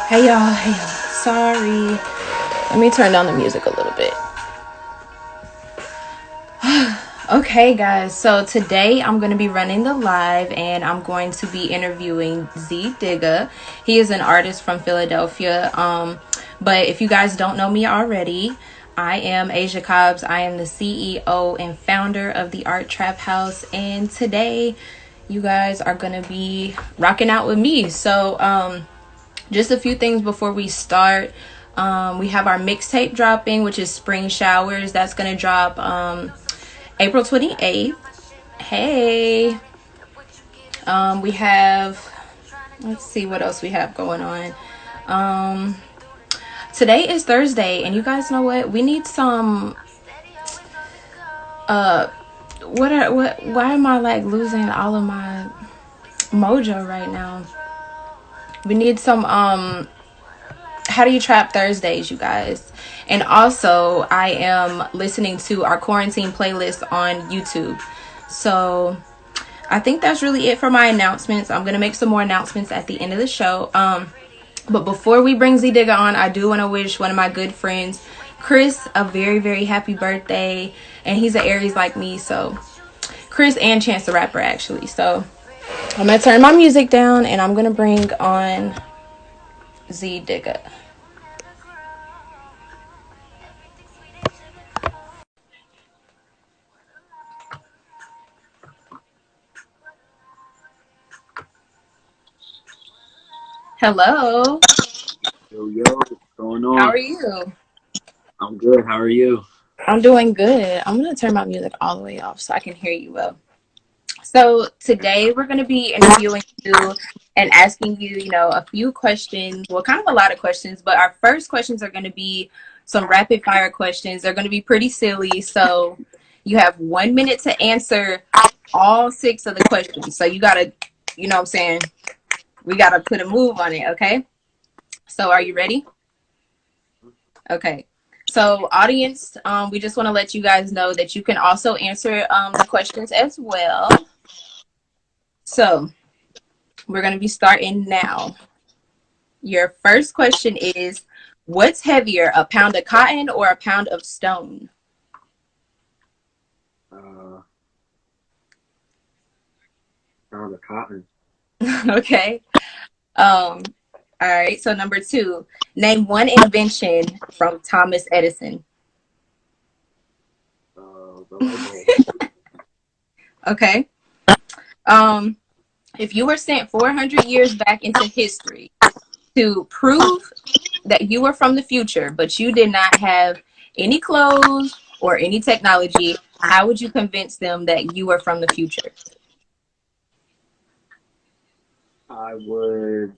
Hey y'all. Sorry. Let me turn down the music a little bit. Okay, guys. So today I'm going to be running the live and I'm going to be interviewing ZDigga. He is an artist from Philadelphia. But if you guys don't know me already, I am Asia Cobbs. I am the CEO and founder of the Art Trap House. And today you guys are going to be rocking out with me. So, just a few things before we start. We have our mixtape dropping, which is Spring Showers. That's going to drop April 28th. Hey. We have, let's see what else we have going on. Today is Thursday, and you guys know what? We need some, why am I like losing all of my mojo right now? We need some, how do you trap Thursdays, you guys? And also, I am listening to our quarantine playlist on YouTube. So I think that's really it for my announcements. I'm gonna make some more announcements at the end of the show. But before we bring ZDigga on, I do want to wish one of my good friends, Chris, a very, very happy birthday. And he's an Aries like me, so Chris and Chance the Rapper, actually. So I'm gonna turn my music down and I'm gonna bring on ZDigga. Hello. Yo, what's going How on? are you? I'm good. How are you? I'm doing good. I'm going to turn my music all the way off so I can hear you well. So today we're going to be interviewing you and asking you, a few questions. Well, kind of a lot of questions, but our first questions are going to be some rapid fire questions. They're going to be pretty silly. So you have 1 minute to answer all six of the questions. So you got to, you know what I'm saying? We got to put a move on it. Okay. So are you ready? Okay. So audience, we just want to let you guys know that you can also answer the questions as well. So we're going to be starting now. Your first question is, what's heavier, a pound of cotton or a pound of stone? Pound of cotton. Okay. All right. So number two, name one invention from Thomas Edison. The light bulb. Okay. If you were sent 400 years back into history to prove that you were from the future, but you did not have any clothes or any technology, how would you convince them that you were from the future? I would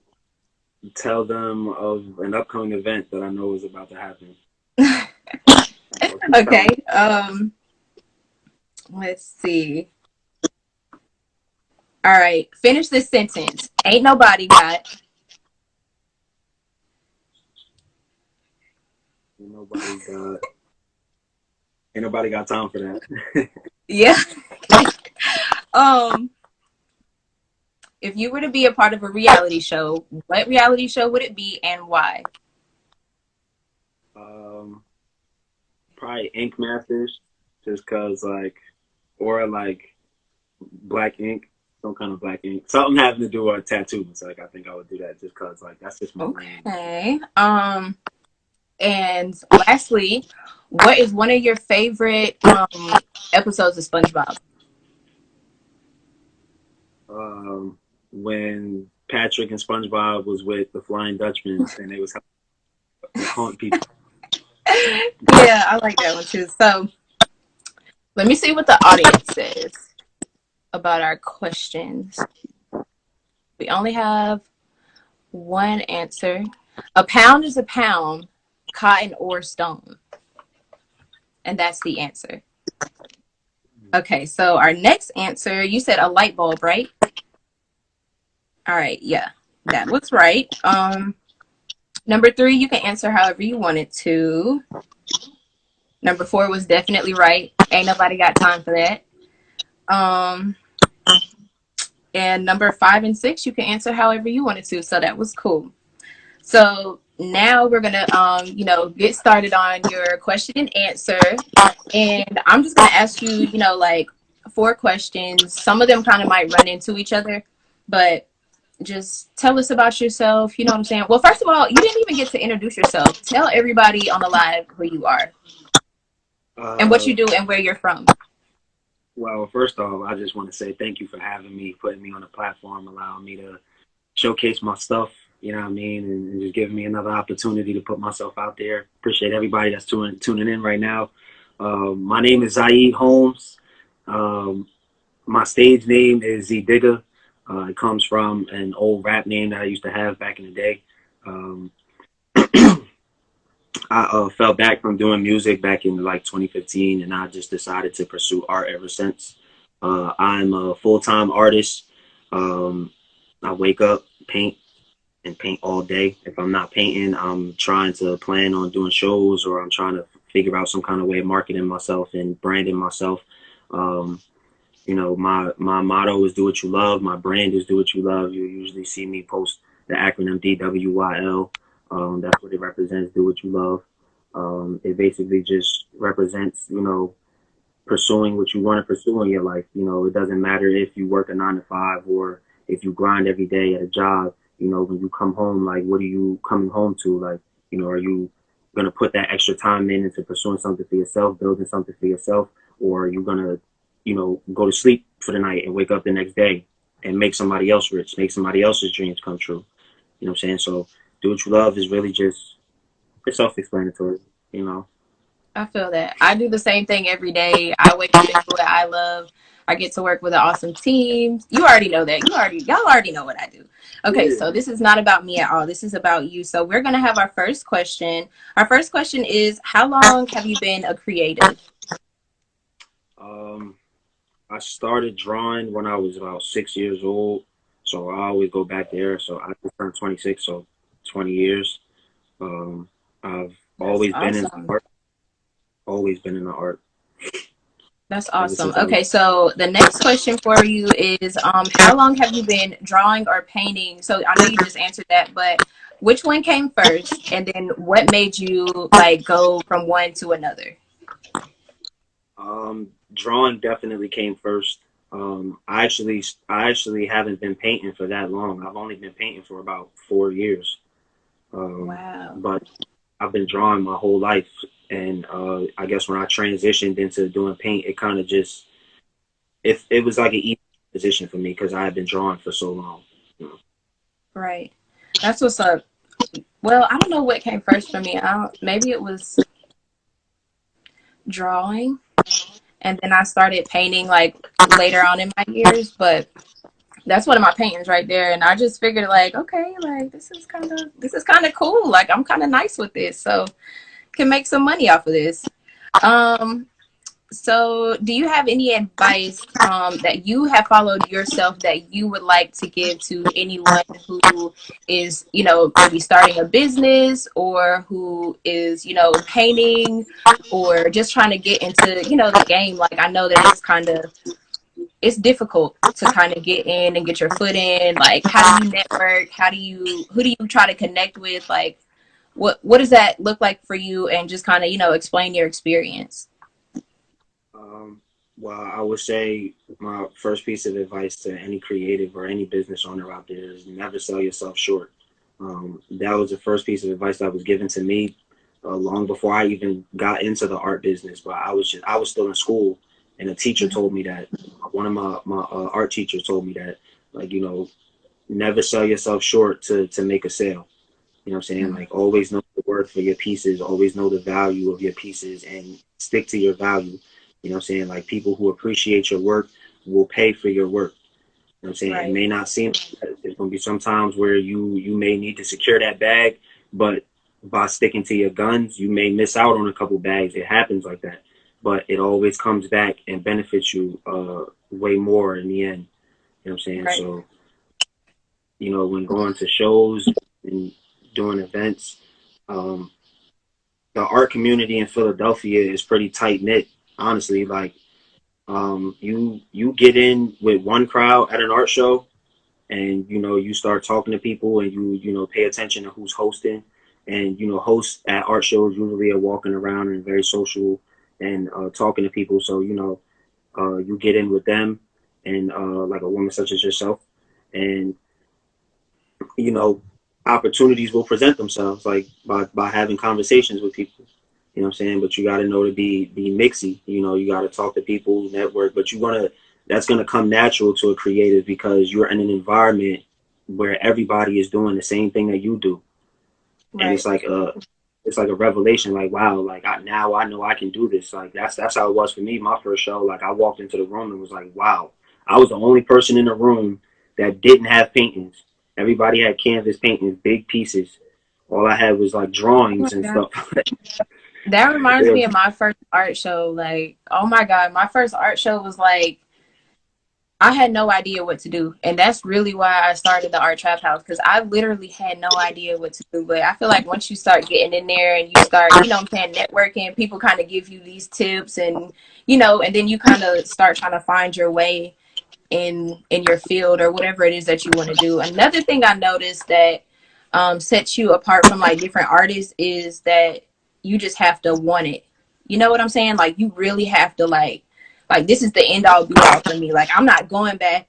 tell them of an upcoming event that I know is about to happen. Okay. Let's see. All right. Finish this sentence. Ain't nobody got. Ain't nobody got. Ain't nobody got time for that. Yeah. um. If you were to be a part of a reality show, what reality show would it be and why? Probably Ink Masters, just cause or black ink, some kind of black ink, something having to do with tattoos. I think I would do that just cause that's just my lane. Okay. And lastly, what is one of your favorite episodes of SpongeBob? When Patrick and SpongeBob was with the Flying Dutchman and they was haunting people. Yeah, I like that one too. So let me see what the audience says about our questions. We only have one answer. A pound is a pound, cotton or stone. And that's the answer. Okay, so our next answer, you said a light bulb, right? All right, yeah, that looks right. Number three, you can answer however you wanted to. Number four was definitely right. Ain't nobody got time for that. And number five and six, you can answer however you wanted to. So that was cool. So now we're gonna, get started on your question and answer, and I'm just gonna ask you, like 4 questions. Some of them kind of might run into each other, but just tell us about yourself. You know what I'm saying? Well, first of all, you didn't even get to introduce yourself. Tell everybody on the live who you are and what Uh, you do and where you're from. well, first off, I just want to say thank you for having me, putting me on the platform, allowing me to showcase my stuff. You know what I mean, and just giving me another opportunity to put myself out there. Appreciate everybody that's tuning in right now. My name is Zaid Holmes. Um, my stage name is ZDigga. It comes from an old rap name that I used to have back in the day. Um, I fell back from doing music back in like 2015, and I just decided to pursue art ever since. I'm a full time artist. Um, I wake up, paint, and paint all day. If I'm not painting, I'm trying to plan on doing shows, or I'm trying to figure out some kind of way of marketing myself and branding myself. Um, my motto is do what you love. My brand is do what you love. You usually see me post the acronym DWYL. That's what it represents. Do what you love. It basically just represents, pursuing what you want to pursue in your life. It doesn't matter if you work a 9 to 5 or if you grind every day at a job. When you come home, like, what are you coming home to? Like, are you going to put that extra time in into pursuing something for yourself, building something for yourself, or are you going to, go to sleep for the night and wake up the next day and make somebody else rich, make somebody else's dreams come true? You know what I'm saying? So do what you love is really just, it's self-explanatory, you know. I feel that. I do the same thing every day. I wake up and do what I love. I get to work with an awesome team. You already know that. Y'all already know what I do. Okay, Yeah. so this is not about me at all. This is about you. So we're gonna have our first question. Our first question is, how long have you been a creative? Um, I started drawing when I was about 6 years old, so I always go back there. So I just turned 26, so 20 years. Um, I've That's always been in awesome. art, always been in the art That's ever awesome. since I was. Okay, so the next question for you is, how long have you been drawing or painting? So I know you just answered that, but which one came first, and then what made you like go from one to another? Drawing definitely came first. I actually haven't been painting for that long. I've only been painting for about 4 years. Wow. But I've been drawing my whole life, and I guess when I transitioned into doing paint, it kind of just it was like an easy position for me because I had been drawing for so long. You know. Right. That's what's up. Well, I don't know what came first for me. Maybe it was drawing, and then I started painting like later on in my years, but that's one of my paintings right there, and I just figured like, okay, like this is kind of cool. Like I'm kind of nice with this, so can make some money off of this. Um, so do you have any advice that you have followed yourself that you would like to give to anyone who is, maybe starting a business or who is, painting or just trying to get into, the game? Like I know that it's difficult to kind of get in and get your foot in. Like how do you network? Who do you try to connect with? Like what does that look like for you, and just kind of, explain your experience. Um, well, I would say my first piece of advice to any creative or any business owner out there is never sell yourself short. That was the first piece of advice that was given to me long before I even got into the art business. But I was still in school, and a teacher told me that. One of my art teachers told me that, like, never sell yourself short to make a sale. You know what I'm saying? Mhm. Like, always know the worth for your pieces, always know the value of your pieces, and stick to your value. You know what I'm saying? Like, people who appreciate your work will pay for your work. You know what I'm saying? It Right. may not seem like there's gonna be some times where you may need to secure that bag, but by sticking to your guns, you may miss out on a couple bags. It happens like that, but it always comes back and benefits you way more in the end. You know what I'm saying? Right. So, when going to shows and doing events, um, the art community in Philadelphia is pretty tight knit. Honestly, like, you get in with one crowd at an art show, and you start talking to people, and you pay attention to who's hosting, and hosts at art shows usually are walking around and very social and talking to people. So you get in with them, and like a woman such as yourself, and you know opportunities will present themselves, like by having conversations with people. You know what I'm saying? But you got to know to be mixy. You got to talk to people, network. But that's gonna come natural to a creative because you're in an environment where everybody is doing the same thing that you do, and Right. it's like a revelation. Like wow, like now I know I can do this. Like that's how it was for me. My first show, like I walked into the room and was like, wow, I was the only person in the room that didn't have paintings. Everybody had canvas paintings, big pieces. All I had was like Oh my drawings and God. stuff. That reminds me It of my first art show. Like, oh my God, my first art show was like, I had no idea what to do. And that's really why I started the Art Trap House because I literally had no idea what to do. But I feel like once you start getting in there and you start, I'm saying, networking, people kind of give you these tips and then you kind of start trying to find your way in your field or whatever it is that you want to do. Another thing I noticed that sets you apart from like different artists is that you just have to want it. You know what I'm saying? Like you really have to like this is the end all be all for me. Like I'm not going back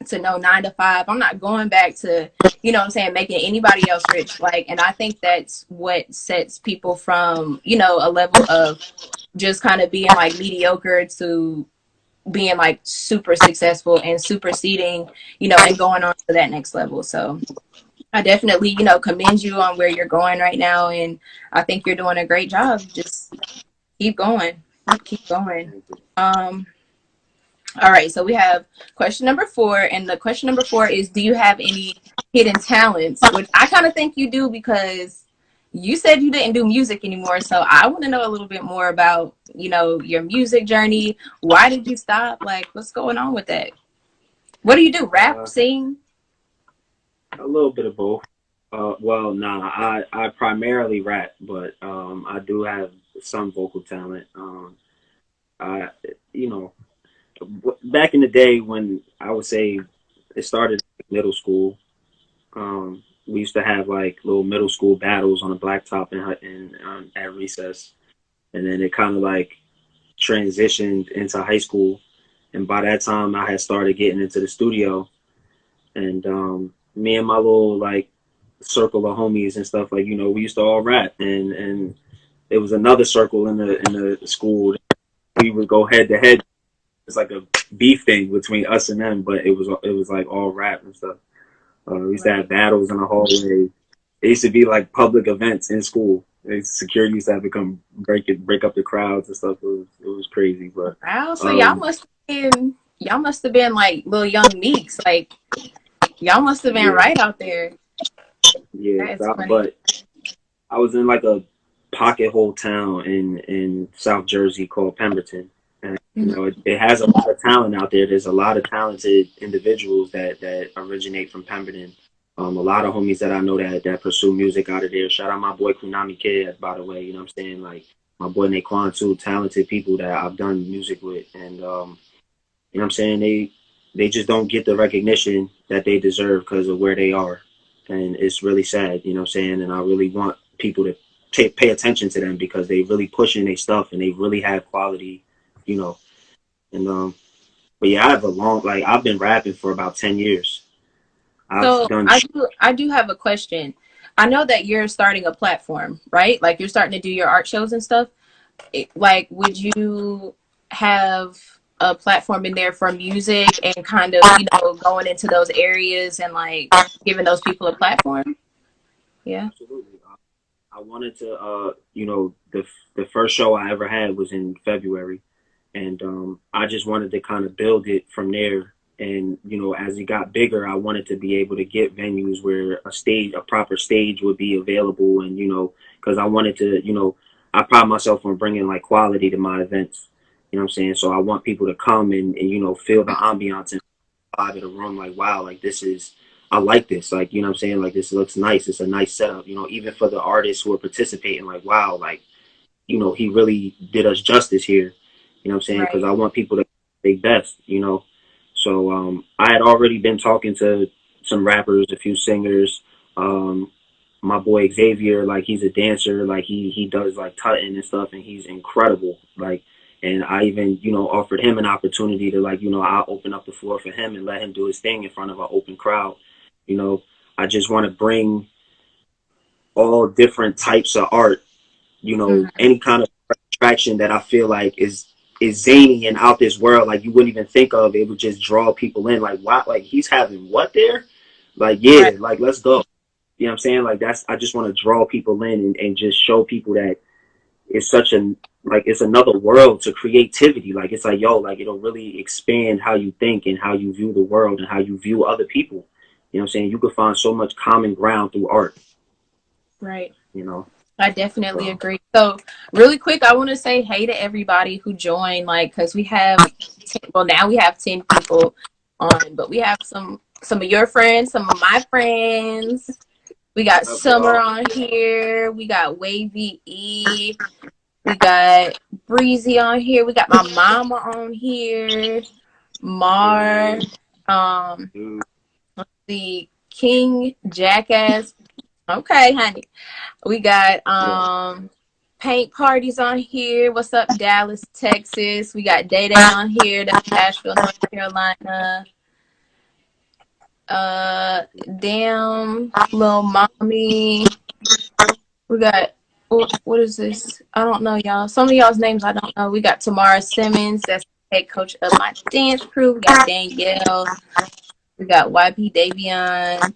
to no 9 to 5. I'm not going back to, what I'm saying, making anybody else rich. Like, and I think that's what sets people from, a level of just kind of being like mediocre to being like super successful and superseding, and going on to that next level. So I definitely, commend you on where you're going right now. And I think you're doing a great job. Just keep going. Keep going. Um, all right. So we have question number 4. And the question number 4 is, do you have any hidden talents? Which I kind of think you do because you said you didn't do music anymore. So I want to know a little bit more about, your music journey. Why did you stop? Like, what's going on with that? What do you do? Rap, uh, sing? a little bit of both. Well, nah, I primarily rap, but I do have some vocal talent. I, you know, back in the day when I would say it started in middle school, we used to have like little middle school battles on the blacktop at recess, and then it kind of like transitioned into high school. And by that time, I had started getting into the studio, and me and my little like circle of homies and stuff, like we used to all rap, and it was another circle in the school. We would go head to head. It's like a beef thing between us and them, but it was like all rap and stuff. We used to have Right. battles in the hallway. It used to be like public events in school. Security used to have to come break up the crowds and stuff. It was crazy, but Wow. So um, y'all must have been like little young meeks. Like y'all must have been yeah, right out there. yeah. That is funny. But I was in like a pocket hole town in South Jersey called Pemberton, and Mhm. it has a lot of talent out there. There's a lot of talented individuals that originate from Pemberton. A lot of homies that I know that pursue music out of there. Shout out my boy Kunami Kid, by the way. You know what I'm saying? Like my boy Naquan too, talented people that I've done music with, and you know what I'm saying? They just don't get the recognition that they deserve because of where they are. And it's really sad, you know what I'm saying? And I really want people to pay attention to them because they really pushing their stuff and they really have quality, you know. And but yeah, I have a long like I've been rapping for about 10 years. I've So done I do have a question. I know that you're starting a platform, right? Like you're starting to do your art shows and stuff. Like, would you have a platform in there for music and kind of, going into those areas and like giving those people a platform? Yeah. absolutely. I wanted to the first show I ever had was in February, and I just wanted to kind of build it from there. And as it got bigger, I wanted to be able to get venues where a proper stage would be available, and because I wanted to, I pride myself on bringing like quality to my events. You know what I'm saying? So I want people to come and feel the ambiance and vibe of the room. Like wow, like this is. I like this, like what I'm saying, like this looks nice. It's a nice setup, even for the artists who are participating. Like wow, like he really did us justice here. You know what I'm saying? Because Right. I want people to their best. So I had already been talking to some rappers, a few singers. My boy Xavier, like he's a dancer, like he does like tutting and stuff, and he's incredible. Like, and I even offered him an opportunity to like I'll open up the floor for him and let him do his thing in front of an open crowd. You know, I just want to bring all different types of art. Mhm. Any kind of attraction that I feel like is zany and out this world, like you wouldn't even think of. It would just draw people in. Like, what? Like he's having what there? Like, Right. yeah, like let's go. You know what I'm saying? Like I just want to draw people in and just show people that it's such an like it's another world to creativity. Like it's like, yo, like it'll really expand how you think and how you view the world and how you view other people. You know what I'm saying? You could find so much common ground through art, Right. you know. I definitely So agree. So, really quick, I want to say hey to everybody who joined, like, because we have, well, now we have 10 people on, but we have some of your friends, some of my friends. We got what's up, Summer y'all? on here. We got Wavy E. We got Breezy on here. We got my mama on here. Mar. Dude, Um, dude, the King Jackass. Okay, honey. We got yeah. paint parties on here. What's up, Dallas, Texas? We got Day Day on here. That's Asheville, North Carolina. Uh, damn, little mommy. We got what is this? I don't know, y'all. Some of y'all's names I don't know. We got Tamara Simmons. That's the head coach of my dance crew. We got Danielle. We got YP Davion.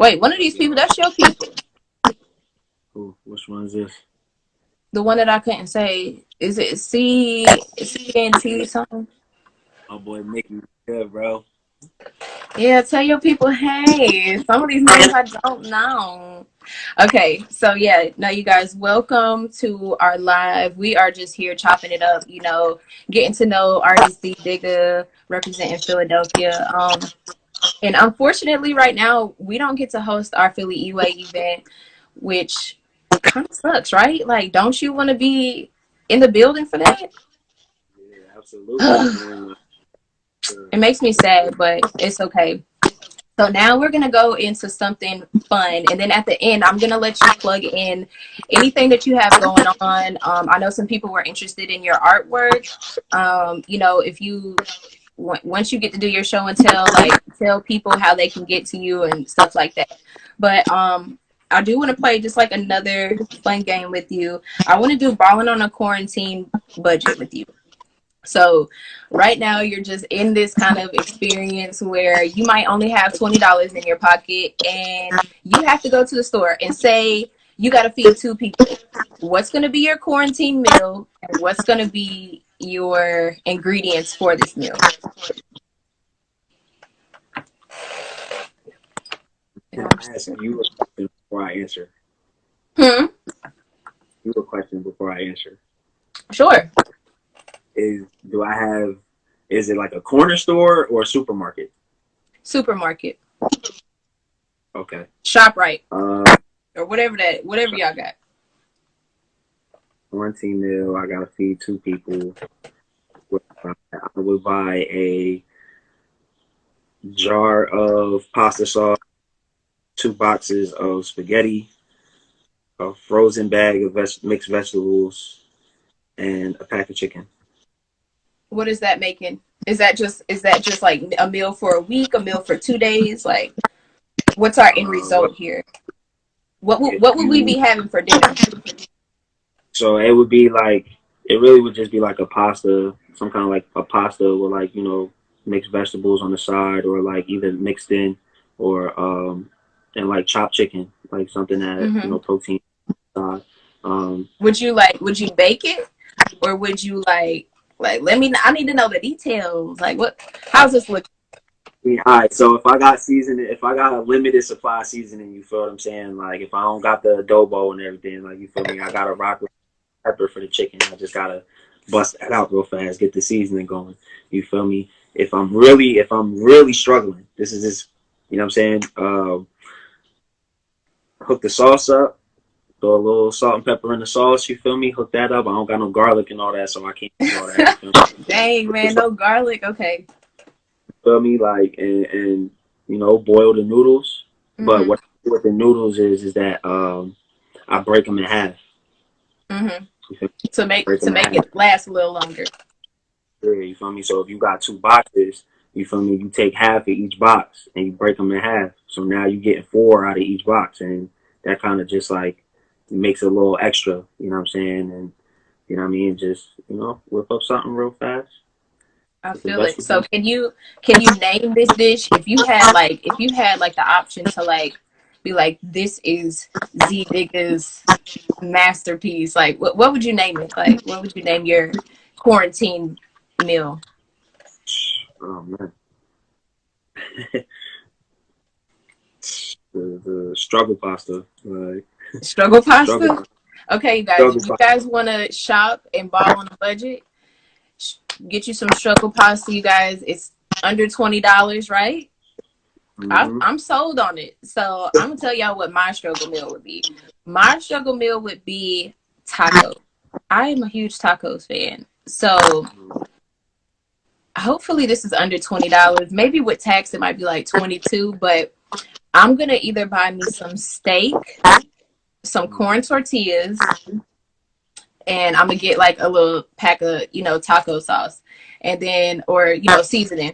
Wait, one of these people. That's your people. Who? Which one is this? The one that I couldn't say. Is it CNT something? Oh boy, Mickey. Good, bro. Yeah, tell your people, hey, some of these names I don't know. Okay, so yeah, now you guys, welcome to our live. We are just here chopping it up, getting to know artist ZDigga representing Philadelphia. And unfortunately, right now, we don't get to host our Philly E-Way event, which kind of sucks, right? Like, don't you want to be in the building for that? Yeah, absolutely, man. It makes me sad, but it's okay. So now we're going to go into something fun. And then at the end, I'm going to let you plug in anything that you have going on. I know some people were interested in your artwork. If you, once you get to do your show and tell, like, tell people how they can get to you and stuff like that. But I do want to play just like another fun game with you. I want to do balling on a quarantine budget with you. So right now you're just in this kind of experience where you might only have $20 in your pocket and you have to go to the store and say you got to feed two people. What's going to be your quarantine meal and what's going to be your ingredients for this meal? Can I ask you a question before I answer? Hmm. You a question before I answer. Sure. Is do I have? Is it like a corner store or a supermarket? Supermarket. Okay. ShopRite Uh, or whatever y'all got. quarantine meal. I gotta feed two people. I would buy a jar of pasta sauce, 2 boxes of spaghetti, a frozen bag of mixed vegetables, and a pack of chicken. What is that making? Is that just like a meal for a week, a meal for 2 days? Like, what's our end Well, result here? What would if what would we you be having for dinner? so it would be like it really would just be like a pasta, some kind of like a pasta with like mixed vegetables on the side, or like either mixed in, or and like chopped chicken, like something that Hmm. protein side. Um, Would you bake it, or would you like let me? I need to know the details. Like, how's this look? Yeah, all right. So if I got seasoning, if I got a limited supply of seasoning, you feel what I'm saying? Like if I don't got the adobo and everything, like you feel me? I gotta rock with pepper for the chicken. I just gotta bust that out real fast, get the seasoning going. You feel me? If I'm really struggling, this is just, you know what I'm saying? Hook the sauce up, throw a little salt and pepper in the sauce. You feel me? Hook that up. I don't got no garlic and all that, so I can't do all that. You feel me? Dang, man, no garlic. Okay. Feel me? Like and boil the noodles. But Mm-hmm. what I do with the noodles is that I break them in half. Mm-hmm. You feel me? To make Break to them in make half. it last a little longer. Yeah, you feel me? So if you got two boxes, you feel me? You take half of each box and you break them in half. So now you get four out of each box, and that kind of just like makes it a little extra. You know what I'm saying? And you know what I mean? Just whip up something real fast I with the feel it. So vegetables. can you name this dish if you had like the option to like be like this is ZDigga's masterpiece? Like what would you name it? Like what would you name your quarantine meal? Oh man, the struggle pasta, like Struggle struggle pasta? Okay, you guys, if struggle you pasta. guys want to shop and ball on a budget, get you some struggle pasta, you guys. It's under $20, right? Mm-hmm. I'm sold on it. So I'm gonna tell y'all what my struggle meal would be. My struggle meal would be taco. I am a huge tacos fan. So hopefully this is under $20. Maybe with tax it might be like 22, but I'm gonna either buy me some steak, some corn tortillas, and I'm gonna get like a little pack of, taco sauce and then or seasoning.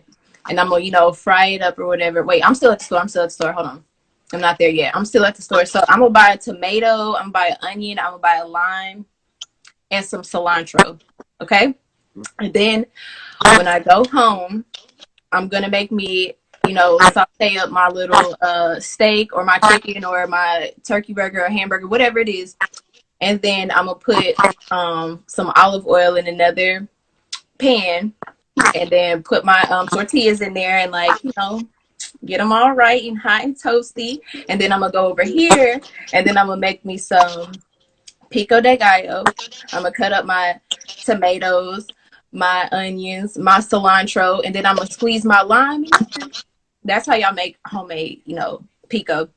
And I'm gonna, fry it up or whatever. Wait, I'm still at the store. Hold on. I'm not there yet. I'm still at the store. So I'm gonna buy a tomato, I'm gonna buy an onion, I'm gonna buy a lime and some cilantro. Okay? And then when I go home, I'm gonna make me, saute up my little steak or my chicken or my turkey burger or hamburger, whatever it is. And then I'm gonna put some olive oil in another pan, and then put my tortillas in there and like get them all right and hot and toasty. And then I'm gonna go over here, and then I'm gonna make me some pico de gallo. I'm gonna cut up my tomatoes, my onions, my cilantro, and then I'm gonna squeeze my lime in there. That's how y'all make homemade, pico.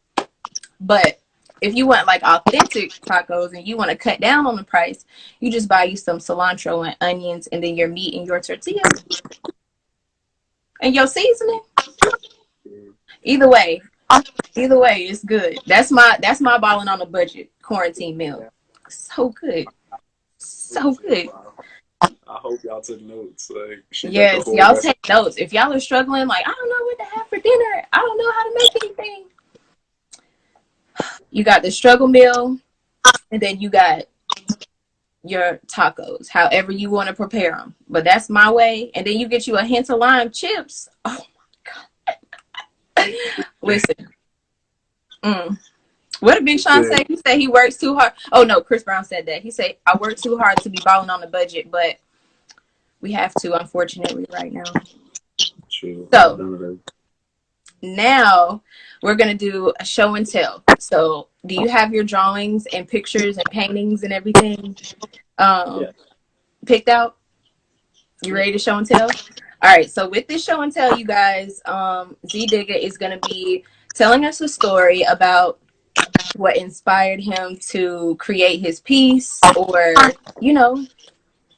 But if you want like authentic tacos and you want to cut down on the price, you just buy you some cilantro and onions and then your meat and your tortillas and your seasoning. Either way, it's good. That's my balling on a budget quarantine meal. So good. So good. I hope y'all took notes. Like she got the Yes, whole y'all recipe. take notes. If y'all are struggling, like I don't know what to have for dinner. I don't know how to make anything. You got the struggle meal, and then you got your tacos, however you want to prepare them. But that's my way. And then you get you a hint of lime chips. Oh my God. Listen. Mm. What did Big Sean say? He said he works too hard. Oh no, Chris Brown said that. He said, I work too hard to be balling on the budget, but we have to, unfortunately, right now. True. So now we're gonna do a show and tell. So do you have your drawings and pictures and paintings and everything Yeah. picked out? You ready to show and tell? All right, so with this show and tell, you guys, ZDigga is going to be telling us a story about what inspired him to create his piece, or,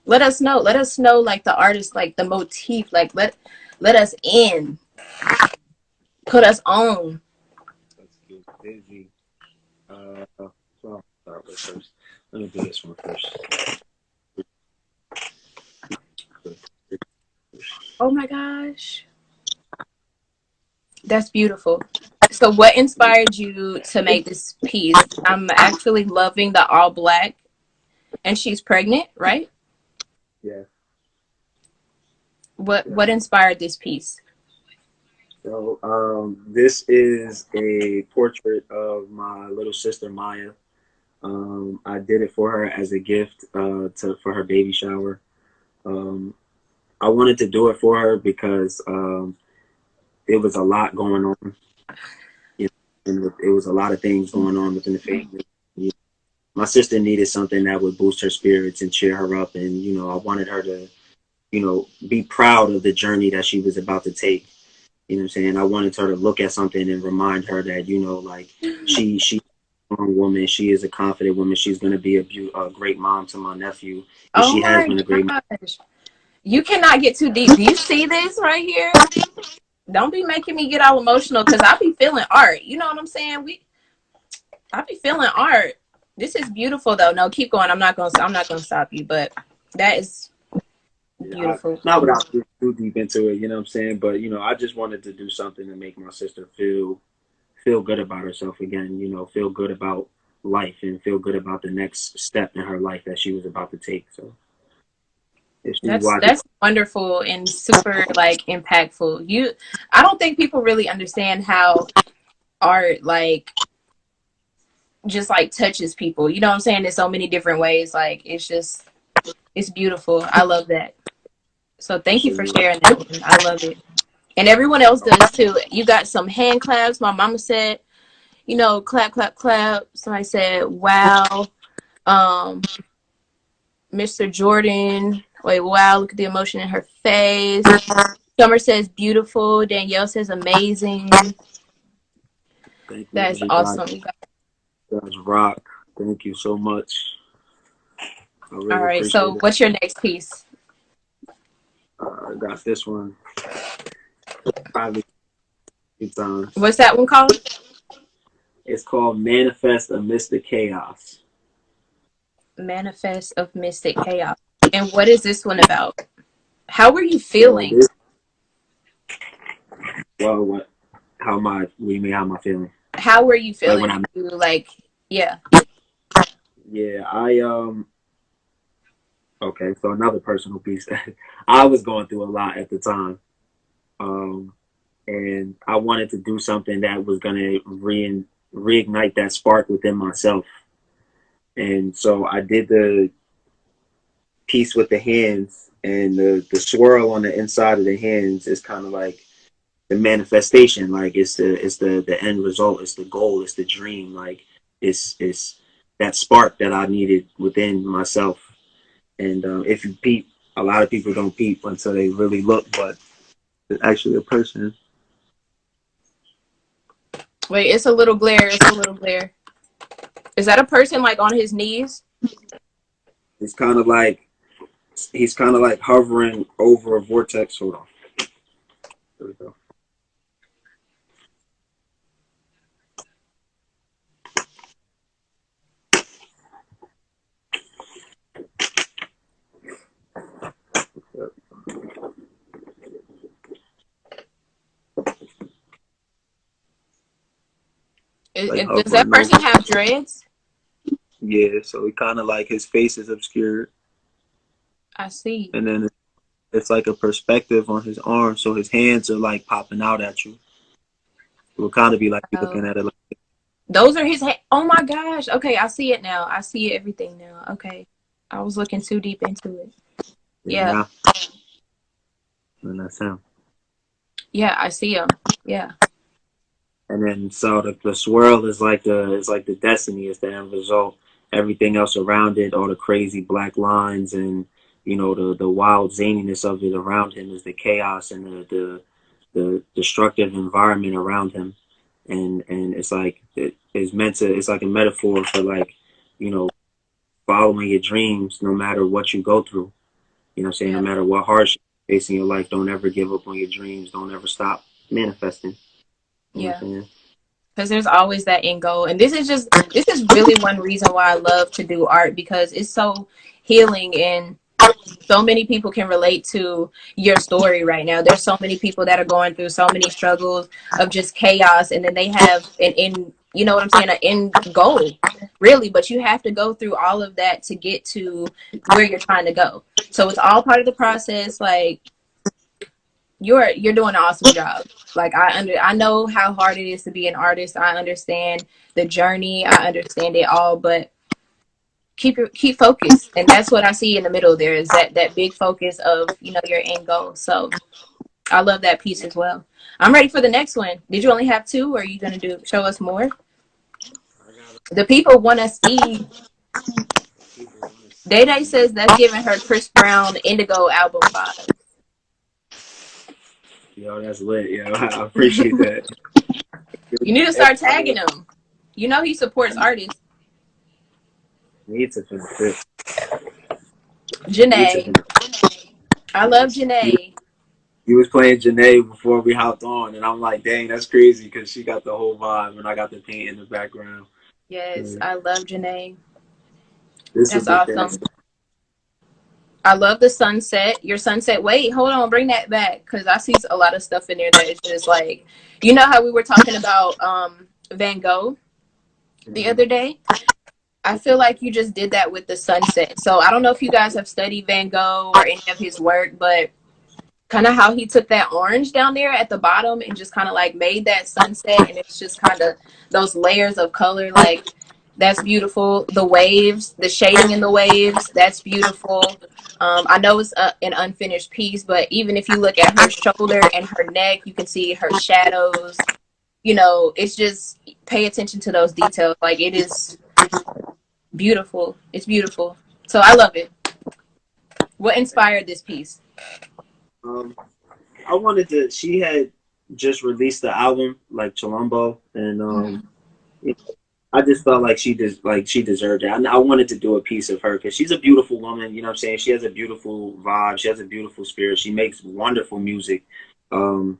let us know. Let us know, like, the artist, like, the motif. Like, let us in. Put us on. Let's get busy. So I'll start with first. Let me do this one first. Oh, my gosh. That's beautiful. So what inspired you to make this piece? I'm actually loving the all black, and she's pregnant, right? Yeah. What inspired this piece? So this is a portrait of my little sister Maya. I did it for her as a gift for her baby shower. Um, I wanted to do it for her because it was a lot going on. You know, and it was a lot of things going on within the family. You know, my sister needed something that would boost her spirits and cheer her up, and I wanted her to, be proud of the journey that she was about to take. You know what I'm saying? I wanted her to look at something and remind her that, like she's a strong woman. She is a confident woman. She's going to be a great mom to my nephew. And Oh she has my been a great mom. gosh. You cannot get too deep. Do you see this right here? Don't be making me get all emotional because I be feeling art. You know what I'm saying? I be feeling art. This is beautiful though. No, keep going. I'm not gonna stop you, but that is beautiful. Not without too deep into it, you know what I'm saying? But I just wanted to do something to make my sister feel good about herself again. Feel good about life and feel good about the next step in her life that she was about to take. So if she's watching, That's wonderful and super like impactful. I don't think people really understand how art like just like touches people. You know what I'm saying? In so many different ways. Like it's beautiful. I love that. So thank you for absolutely. sharing that one. I love it. And everyone else does too. You got some hand claps. My mama said, clap, clap, clap. Somebody said, wow. Um, Mr. Jordan, wait, wow, look at the emotion in her face. Summer says beautiful. Danielle says amazing. Thank you. That's awesome. You guys rock. Thank you so much. I All really right. appreciate So it. what's your next piece? I got this one probably a few times. What's that one called? It's called Manifest Amidst the Chaos. Manifest of Mystic Chaos. And what is this one about? How were you Well, feeling? what? What do you mean? How am I feeling? How were you Like feeling? when I'm, Yeah. yeah, okay, so another personal piece. I was going through a lot at the time. Um, and I wanted to do something that was going to reignite that spark within myself. And so I did the piece with the hands, and the swirl on the inside of the hands is kind of like the manifestation. Like it's the end result. It's the goal. It's the dream. Like it's that spark that I needed within myself. And if you peep, a lot of people don't peep until they really look, but it's actually a person. Wait, it's a little glare. It's a little glare. Is that a person like on his knees? It's kind of like he's kind of like hovering over a vortex. Hold on. There we go. Like Does that hovering over. person have dreads? Yeah, so he kind of like his face is obscured, I see. and then it's like a perspective on his arm, so his hands are like popping out at you. It will kind of be like you Oh, looking at it. Like, those are Oh my gosh. Okay, I see it now. I see everything now. Okay, I was looking too deep into it. Yeah, yeah, and that's him. yeah, I see him. Yeah, And then so the swirl is like the destiny, is the end result. Everything else around it, all the crazy black lines and the wild zaniness of it around him is the chaos and the destructive environment around him. And it's like it's like a metaphor for like, you know, following your dreams no matter what you go through. You know what I'm saying? No yeah, matter what hardship you face in your life, don't ever give up on your dreams. Don't ever stop manifesting. You know what yeah. I'm saying? Because there's always that end goal, and this is really one reason why I love to do art because it's so healing and so many people can relate to your story right now. There's so many people that are going through so many struggles of just chaos, and then they have an end, you know what I'm saying, an end goal, really. But you have to go through all of that to get to where you're trying to go. So it's all part of the process. Like you're doing an awesome job. Like I know how hard it is to be an artist. I understand the journey. I understand it all, but keep focused, and that's what I see in the middle. There is that big focus of your end goal. So I love that piece as well. I'm ready for the next one. Did you only have two, or are you gonna show us more? The people want to see. Day Day says that's giving her Chris Brown Indigo album vibe. Yo, that's lit. Yo, I appreciate that. You need to start tagging him. He supports I artists. need to finish it. Need to Janae, finish I love it. Janae. You was playing Janae before we hopped on, and I'm like, dang, that's crazy because she got the whole vibe, and I got the paint in the background. Yes, Yeah. I love Janae. This is a That's big thing. awesome. I love the sunset. Your sunset. Wait, hold on, bring that back because I see a lot of stuff in there that is just like, you know how we were talking about Van Gogh the Mhm. other day. I feel like you just did that with the sunset. So I don't know if you guys have studied Van Gogh or any of his work, but kind of how he took that orange down there at the bottom and just kind of like made that sunset, and it's just kind of those layers of color. Like, that's beautiful. The waves, the shading in the waves, that's beautiful. I know it's an unfinished piece, but even if you look at her shoulder and her neck, you can see her shadows. It's just, pay attention to those details. Like, it is beautiful. It's beautiful. So I love it. What inspired this piece? Um, I wanted to. She had just released the album like Chilombo, and Mm-hmm. I just felt like she deserved it. I wanted to do a piece of her because she's a beautiful woman. You know what I'm saying? She has a beautiful vibe. She has a beautiful spirit. She makes wonderful music. You know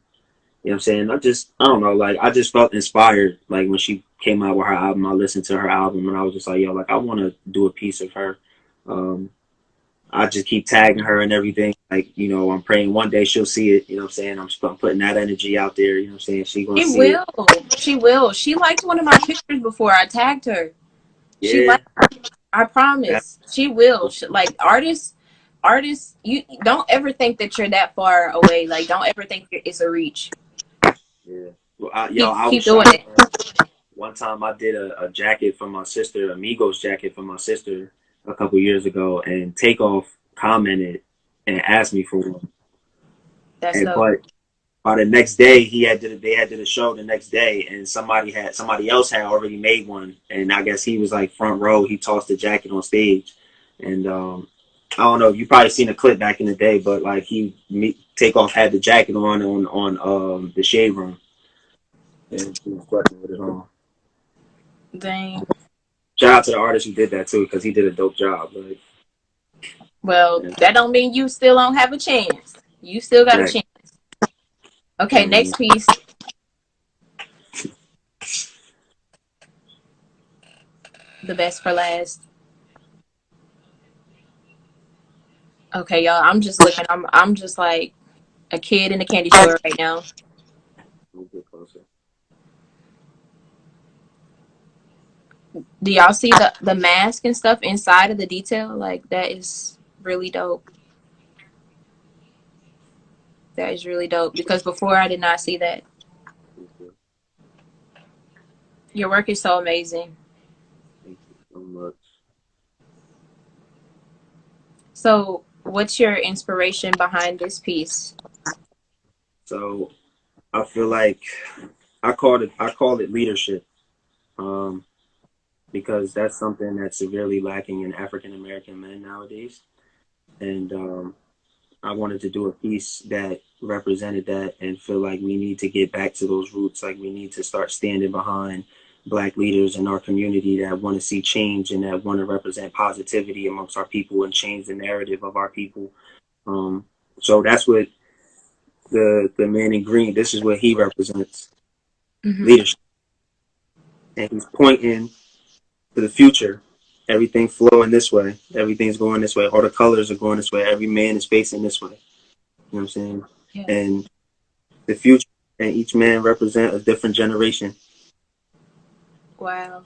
what I'm saying? I don't know. Like I just felt inspired. Like when she came out with her album, I listened to her album and I was just like, yo, like I want to do a piece of her. Um, I just keep tagging her and everything. Like, I'm praying one day she'll see it. You know what I'm saying? I'm putting that energy out there. You know what I'm saying? She gonna She see it. will. She will. She liked one of my pictures before I tagged her. She Yeah. liked. I That, promise. She will. Like, artists. You don't ever think that you're that far away. Like, don't ever think it's a reach. yeah. Well, I was Keep doing shocked. it. One time I did a jacket for my sister, Amigos jacket for my sister a couple years ago, and Takeoff commented and asked me for one. That's And dope. but by the next day, they had did a show the next day, and somebody else had already made one, and I guess he was like front row. He tossed the jacket on stage, and I don't know. You probably seen a clip back in the day, but like Takeoff had the jacket on the shade room, and he was flexing with it on. Dang. Shout out to the artist who did that too, because he did a dope job. Like, Well, yeah, that don't mean you still don't have a chance. You still got a exactly. chance. Okay, Um, next piece. The best for last. Okay, y'all. I'm just looking. I'm just like a kid in a candy store right now. we'll get closer. Do y'all see the mask and stuff inside of the detail? Like, that is really dope. That is really dope because before I did not see that. Your work is so amazing. Thank you so much. So, what's your inspiration behind this piece? So I feel like I call it leadership. Um, because that's something that's severely lacking in African American men nowadays. And I wanted to do a piece that represented that and feel like we need to get back to those roots. Like we need to start standing behind Black leaders in our community that want to see change and that want to represent positivity amongst our people and change the narrative of our people. Um, so that's what the man in green. This is what he represents: Mm-hmm. leadership, and he's pointing to the future. Everything's flowing this way. Everything's going this way. All the colors are going this way. Every man is facing this way. You know what I'm saying? Yes. And the future and each man represent a different generation. Wow.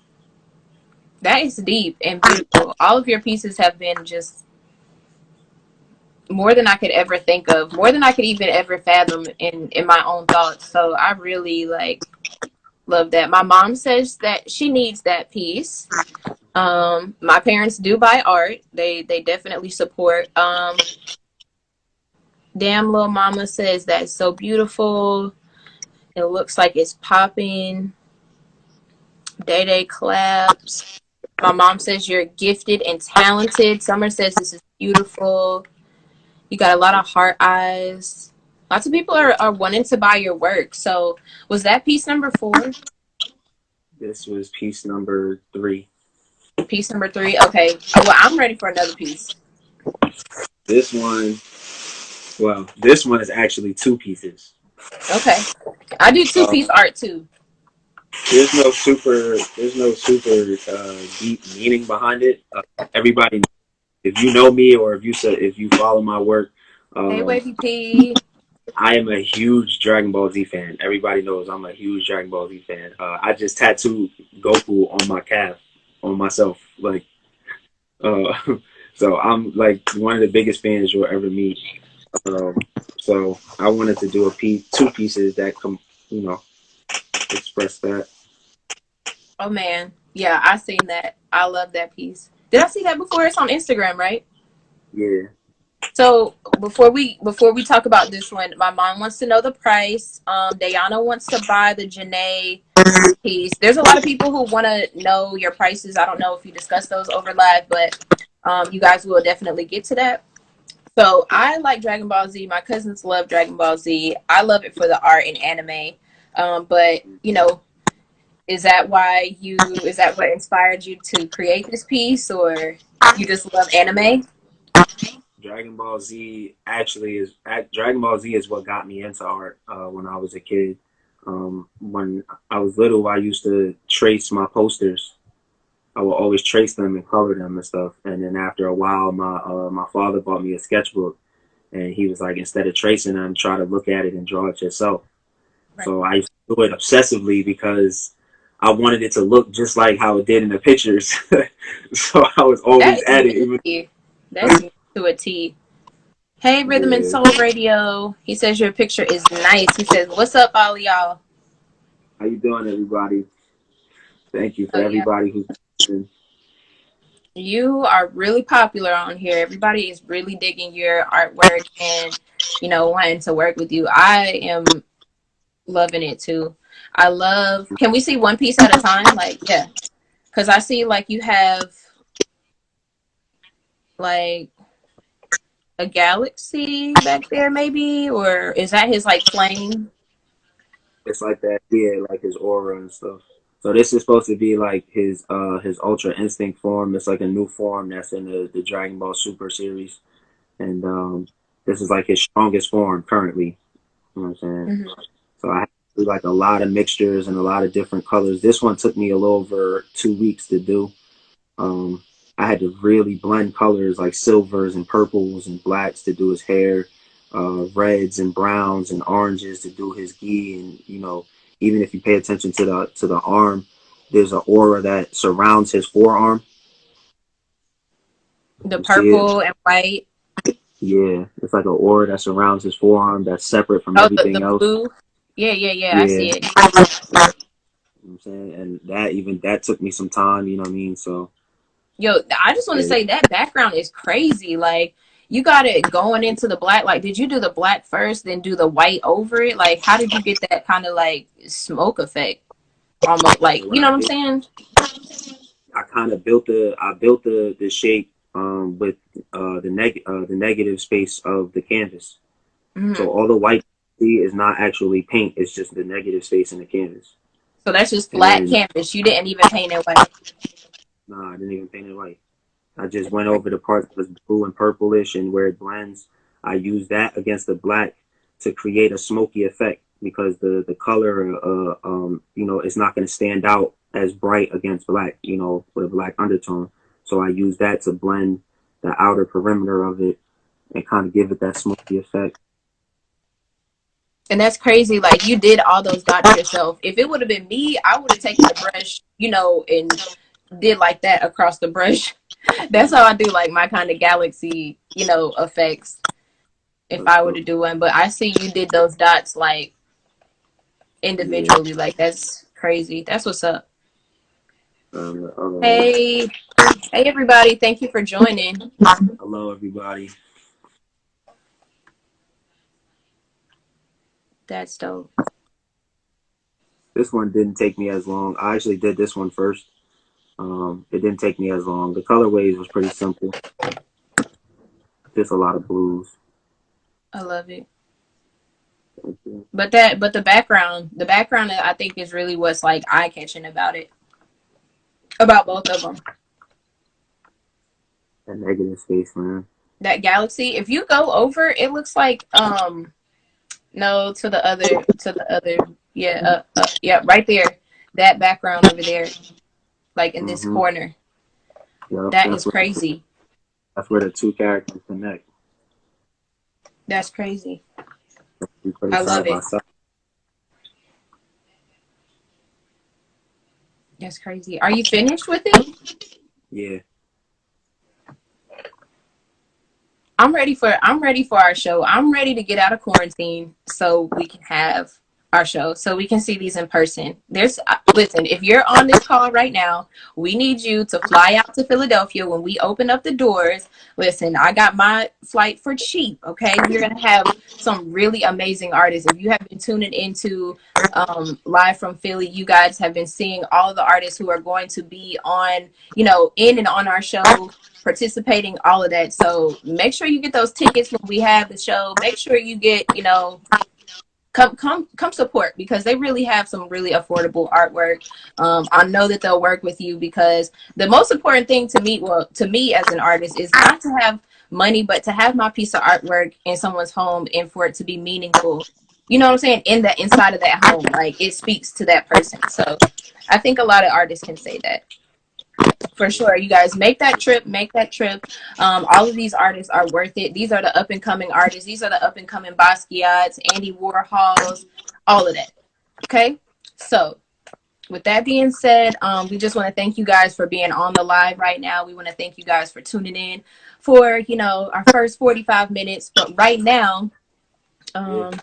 That is deep and beautiful. All of your pieces have been just more than I could ever think of, more than I could even ever fathom in my own thoughts. So I really like love that. My mom says that she needs that piece. My parents do buy art. They definitely support. Damn little mama says that's so beautiful. It looks like it's popping. Day Day claps. My mom says you're gifted and talented. Summer says this is beautiful. You got a lot of heart eyes. Lots of people are wanting to buy your work. So was that piece number 4? This was piece number 3. Piece number 3? Okay. Oh, well, I'm ready for another piece. This one, Well, this one is actually two pieces. Okay. I do two Um, piece art too. there's no super deep meaning behind it. Everybody, if you know me or if you follow my work, Hey, um, Wavy P. I am a huge Dragon Ball Z fan. Everybody knows I'm a huge Dragon Ball Z fan. I just tattooed Goku on my calf, on myself. Like, uh, so I'm like one of the biggest fans you'll ever meet. Um, so I wanted to do two pieces that you know, express that. Oh man. Yeah, I seen that. I love that piece. Did I see that before? It's on Instagram, right? Yeah. So before we talk about this one, my mom wants to know the price. Dayana wants to buy the Janae piece. There's a lot of people who want to know your prices. I don't know if you discussed those over live, but you guys will definitely get to that. So I like Dragon Ball Z. My cousins love Dragon Ball Z. I love it for the art and anime. But you know, is that what inspired you to create this piece, or you just love anime? Dragon Ball Z is what got me into art when I was a kid. When I was little, I used to trace my posters. I would always trace them and color them and stuff. And then after a while, my father bought me a sketchbook, and he was like, instead of tracing them, try to look at it and draw it yourself. Right. So I used to do it obsessively because I wanted it to look just like how it did in the pictures. So I was That always is at it. Even me. That's me to a T. Hey, Rhythm and yeah. Soul Radio. He says your picture is nice. He says, "What's up, all of y'all?" How you doing, everybody? Thank you Oh for yeah, everybody who's listening. you are really popular on here. Everybody is really digging your artwork and wanting to work with you. I am loving it too. I love. Can we see one piece at a time? Like yeah, because I see like you have like a galaxy back there, maybe, or is that his like flame? It's like that, yeah, like his aura and stuff. So this is supposed to be like his Ultra Instinct form. It's like a new form that's in the Dragon Ball Super series, and this is like his strongest form currently. You know what I'm saying? Mm-hmm. So I had to do like a lot of mixtures and a lot of different colors. This one took me a little over 2 weeks to do. Um, I had to really blend colors like silvers and purples and blacks to do his hair, reds and browns and oranges to do his gi. And even if you pay attention to the arm, there's an aura that surrounds his forearm. The You see it? purple and white. Yeah, it's like an aura that surrounds his forearm that's separate from Oh, the everything else. blue. Yeah, yeah, yeah. I Yeah, see you it. know what I'm saying, and that took me some time. You know what I mean? So Yo, I just want to yeah, say that background is crazy. Like, you got it going into the black. Like, did you do the black first, then do the white over it? Like, how did you get that kind of like smoke effect? Almost like, so what you know I what I'm did, saying? I kind of built the shape with the negative space of the canvas. Hmm. So all the white you see is not actually paint; it's just the negative space in the canvas. So that's just And flat then canvas. You didn't even paint it white. nah, I didn't even paint it white. I just went over the parts that was blue and purplish and where it blends. I used that against the black to create a smoky effect because the color, it's not going to stand out as bright against black, with a black undertone. So I used that to blend the outer perimeter of it and kind of give it that smoky effect. And that's crazy. Like, you did all those dots yourself. If it would have been me, I would have taken the brush, and did like that across the brush. That's how I do like my kind of galaxy, effects if I were So, to do one. But I see you did those dots like yeah. individually. Like that's crazy. That's what's up. The other one. Hey, hey everybody. Thank you for joining. Hello, everybody. That's dope. This one didn't take me as long. I actually did this one first. It didn't take me as long. The colorways was pretty simple. Just a lot of blues. I love it. But the background I think is really what's like eye catching about it. About both of them. That negative space, man. that galaxy. If you go over, it looks like no, to the other, yeah, yeah, right there. That background over there, like in this Mm-hmm. corner. Yep, That is crazy. that's where the two characters connect. That's crazy. We put it I love side by it. side. That's crazy. Are you finished with it? Yeah. I'm ready for our show. I'm ready to get out of quarantine so we can have our show, so we can see these in person. Listen, if you're on this call right now, we need you to fly out to Philadelphia when we open up the doors. Listen, I got my flight for cheap, okay? We're going to have some really amazing artists. If you have been tuning into live from Philly, you guys have been seeing all of the artists who are going to be on, in and on our show, participating, all of that. So make sure you get those tickets when we have the show. Make sure you get, come support, because they really have some really affordable artwork. I know that they'll work with you, because the most important thing to me as an artist, is not to have money, but to have my piece of artwork in someone's home and for it to be meaningful. You know what I'm saying? In the inside of that home, like it speaks to that person. So I think a lot of artists can say that. For sure, you guys make that trip. Make that trip. All of these artists are worth it. These are the up and coming artists. These are the up and coming Basquiat's, Andy Warhols, all of that. Okay, so with that being said, we just want to thank you guys for being on the live right now. We want to thank you guys for tuning in for our first 45 minutes. But right now, Yeah. um,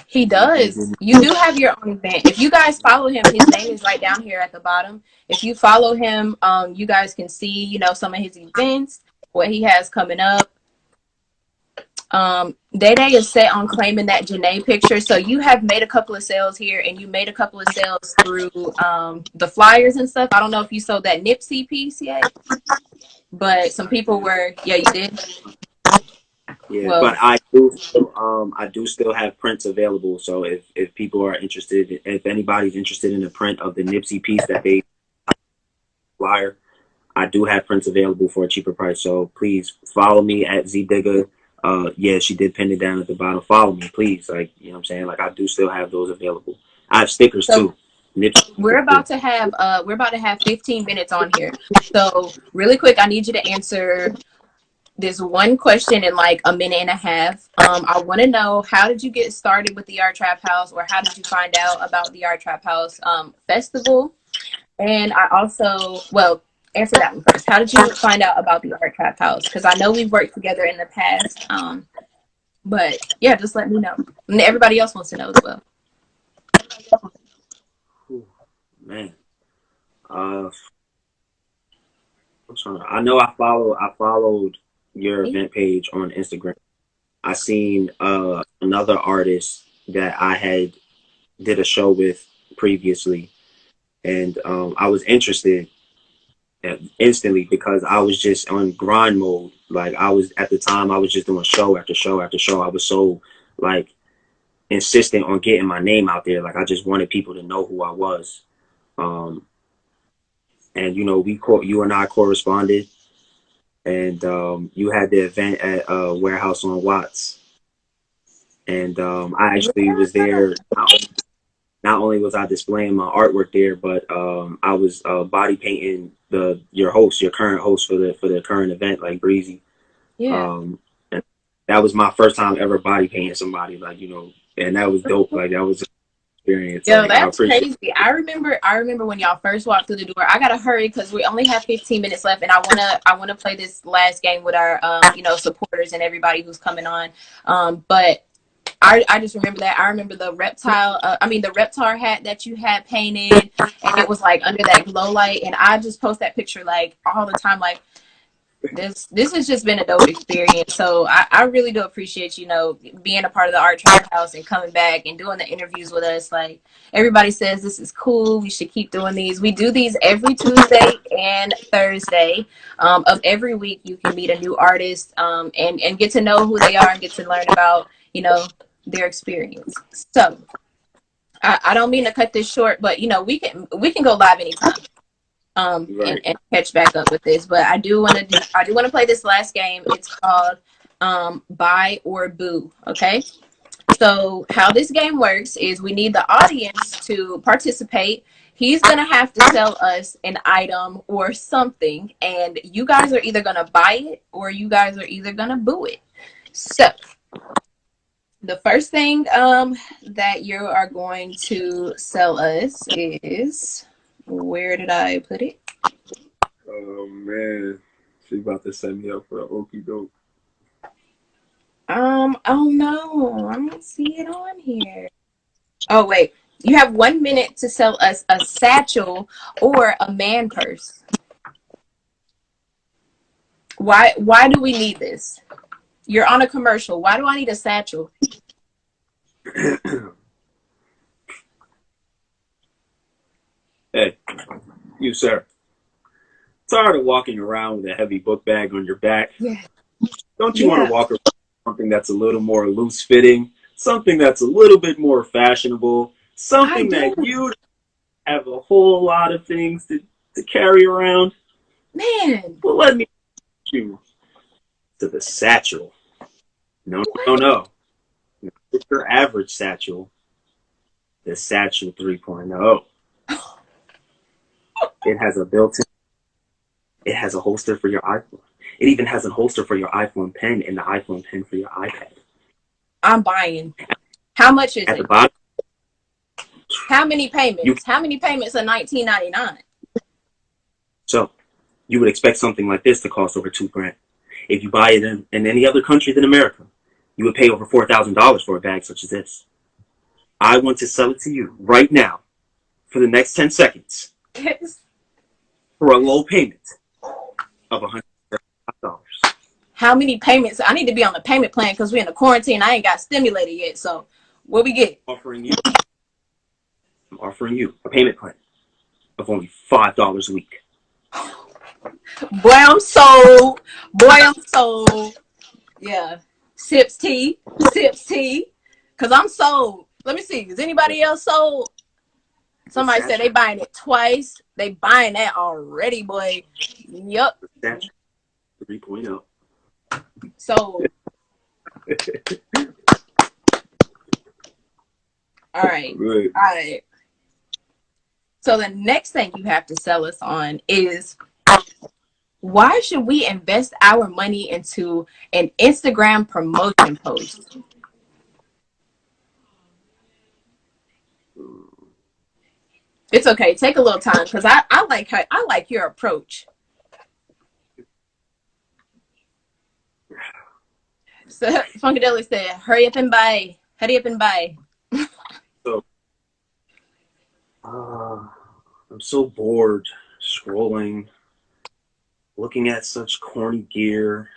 he does. You do have your own event. If you guys follow him, his name is right down here at the bottom. If you follow him, you guys can see, some of his events, what he has coming up. Day Day is set on claiming that Janae picture. So you have made a couple of sales here, and you made a couple of sales through the flyers and stuff. I don't know if you sold that Nipsey piece yet, but some people were, yeah, you did. Yeah, Well, but I do still have prints available. So if people are interested, if anybody's interested in a print of the Nipsey piece that they flyer, I do have prints available for a cheaper price. So please follow me at ZDigga. Yeah, she did pin it down at the bottom. Follow me, please. Like, you know what I'm saying? Like, I do still have those available. I have stickers so too. Nipsey we're stickers too. about to have 15 minutes on here. So really quick, I need you to answer this one question in like a minute and a half. I want to know, how did you get started with the Art Trap House, or how did you find out about the Art Trap House festival? And I also, well, answer that one first. How did you find out about the Art Trap House? Because I know we've worked together in the past. But yeah, just let me know. And everybody else wants to know as well. Whew, man. Uh, I know I followed your event page on Instagram. I seen another artist that I had did a show with previously, and I was interested instantly because I was just on grind mode. Like I was at the time, I was just doing show after show after show. I was so like insistent on getting my name out there. Like I just wanted people to know who I was. Um, and you and I corresponded, and you had the event at Warehouse on Watts, and I actually was there. Not only was I displaying my artwork there, but I was body painting your current host for the current event, like Breezy. Yeah. And that was my first time ever body painting somebody, like and that was dope. Like that was an experience. Yo, Like I that's appreciate. crazy. I remember when y'all first walked through the door. I gotta hurry because we only have 15 minutes left, and I wanna play this last game with our supporters and everybody who's coming on. But I just remember that. I remember the the reptar hat that you had painted, and it was like under that glow light. And I just post that picture like all the time. Like this has just been a dope experience. So I really do appreciate being a part of the Art Trap House and coming back and doing the interviews with us. Like everybody says, this is cool. We should keep doing these. We do these every Tuesday and Thursday of every week. You can meet a new artist and get to know who they are and get to learn about their experience. So I don't mean to cut this short, but we can go live anytime. Right. and catch back up with this. But I do want to play this last game. It's called Buy or Boo. Okay. So how this game works is we need the audience to participate. He's gonna have to sell us an item or something, and you guys are either gonna buy it or you guys are either gonna boo it. So the first thing that you are going to sell us is, where did I put it? Oh man, she about to set me up for an okie doke. Oh no, I don't see it on here. Oh wait, you have 1 minute to sell us a satchel or a man purse. Why do we need this? You're on a commercial. Why do I need a satchel? Hey, you sir. Tired of walking around with a heavy book bag on your back? Yeah. Don't you want Yeah. to walk around with something that's a little more loose fitting? Something that's a little bit more fashionable? I Something do. that you have a whole lot of things to carry around? Man. Well, let me take you to the satchel. No, no, What? no. It's your average satchel. The Satchel 3.0. It has a built-in. It has a holster for your iPhone. It even has a holster for your iPhone pen and the iPhone pen for your iPad. I'm buying. How much is At the it? bottom, How many you payments? How many payments are $19.99? so you would expect something like this to cost over $2,000. If you buy it in any other country than America, you would pay over $4,000 for a bag such as this. I want to sell it to you right now for the next 10 seconds Yes. for a low payment of $175. How many payments? I need to be on the payment plan because we're in the quarantine. I ain't got stimulated yet. So what we get? I'm offering you a payment plan of only $5 a week. Boy, I'm sold. Boy, I'm sold. Yeah. Sips tea. Sips tea. Because I'm sold. Let me see. Is anybody else sold? Somebody said they buying it twice. They buying that already, boy. Yup. The Satchel 3.0. So, all right. Good. All right. So the next thing you have to sell us on is, why should we invest our money into an Instagram promotion post? It's okay. Take a little time because I like her. I like your approach. So Funkadelic said, "Hurry up and buy. Hurry up and buy." So, I'm so bored scrolling, looking at such corny gear.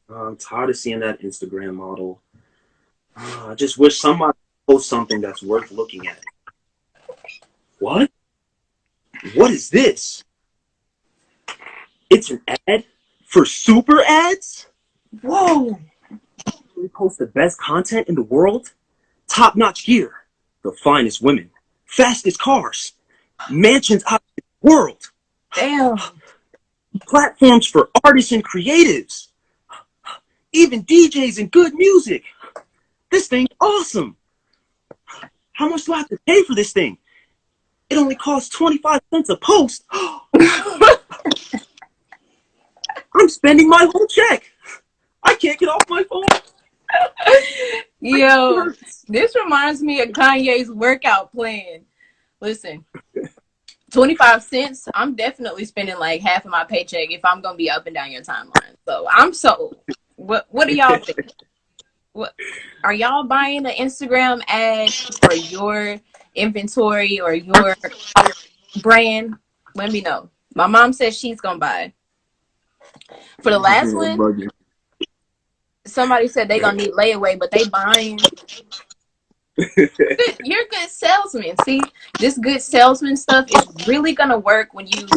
I'm tired of seeing that Instagram model. I just wish somebody post something that's worth looking at. What? What is this? It's an ad for super ads? Whoa. We post the best content in the world? Top-notch gear, the finest women, fastest cars, mansions out of the world, Damn. platforms for artists and creatives, even DJs and good music. This thing's awesome. How much do I have to pay for this thing? It only costs 25 cents a post. I'm spending my whole check. I can't get off my phone. Yo, this reminds me of Kanye's workout plan. Listen, 25 cents, I'm definitely spending like half of my paycheck if I'm going to be up and down your timeline. So I'm sold. What do y'all think? What are y'all buying an Instagram ad for your inventory or your brand? Let me know. My mom says she's going to buy. For the last one, somebody said they going to need layaway, but they buying. You're a good salesman. See, this good salesman stuff is really gonna work when you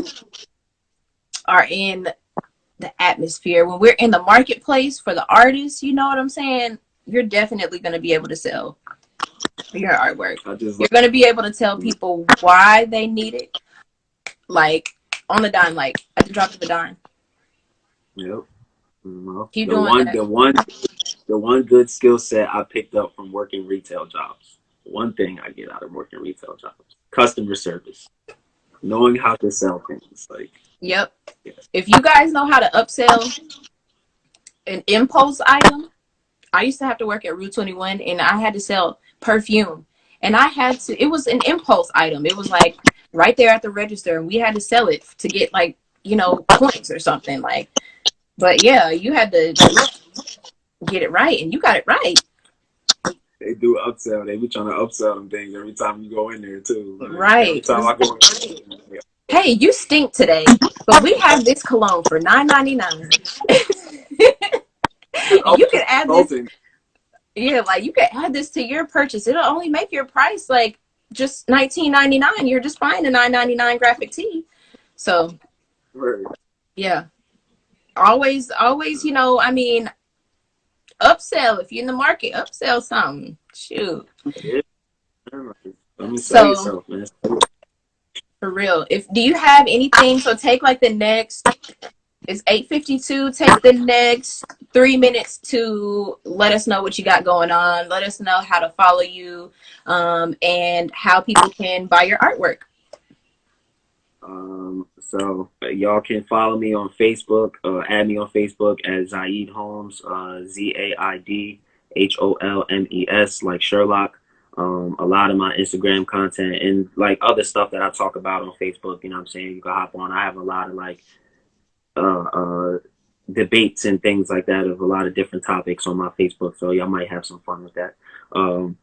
are in the atmosphere. When we're in the marketplace for the artists, you know what I'm saying? You're definitely gonna be able to sell your artwork. You're gonna be able to tell people why they need it. Like, on the dime, like at the drop of a dime. Yep. Well, Keep doing that. the one good skill set I picked up from working retail jobs. One thing I get out of working retail jobs: customer service, knowing how to sell things. Like, Yep. yeah. If you guys know how to upsell an impulse item, I used to have to work at Route 21 and I had to sell perfume. And I had to, it was an impulse item. It was like right there at the register and we had to sell it to get like, points or something like. But yeah, you had to get it right and you got it right. They do upsell. They be trying to upsell them things every time you go in there too. Like, every Right. time I go in there, Hey, you stink today, but we have this cologne for $9.99. And you can add this. consulting. Yeah, like you can add this to your purchase. It'll only make your price like just $19.99. You're just buying the $9.99 graphic tee. So Right. yeah. Always, I mean, upsell if you're in the market, upsell something. Shoot. Yeah. Let me sell So yourself, man. for real. If do you have anything? So take like the next it's 8:52. Take the next 3 minutes to let us know what you got going on. Let us know how to follow you, and how people can buy your artwork. So y'all can follow me on Facebook, add me on Facebook at Zaid Holmes, ZaidHolmes, like Sherlock. A lot of my Instagram content and like other stuff that I talk about on Facebook, you know what I'm saying? You can hop on. I have a lot of like uh, uh, debates and things like that of a lot of different topics on my Facebook. So y'all might have some fun with that. Um,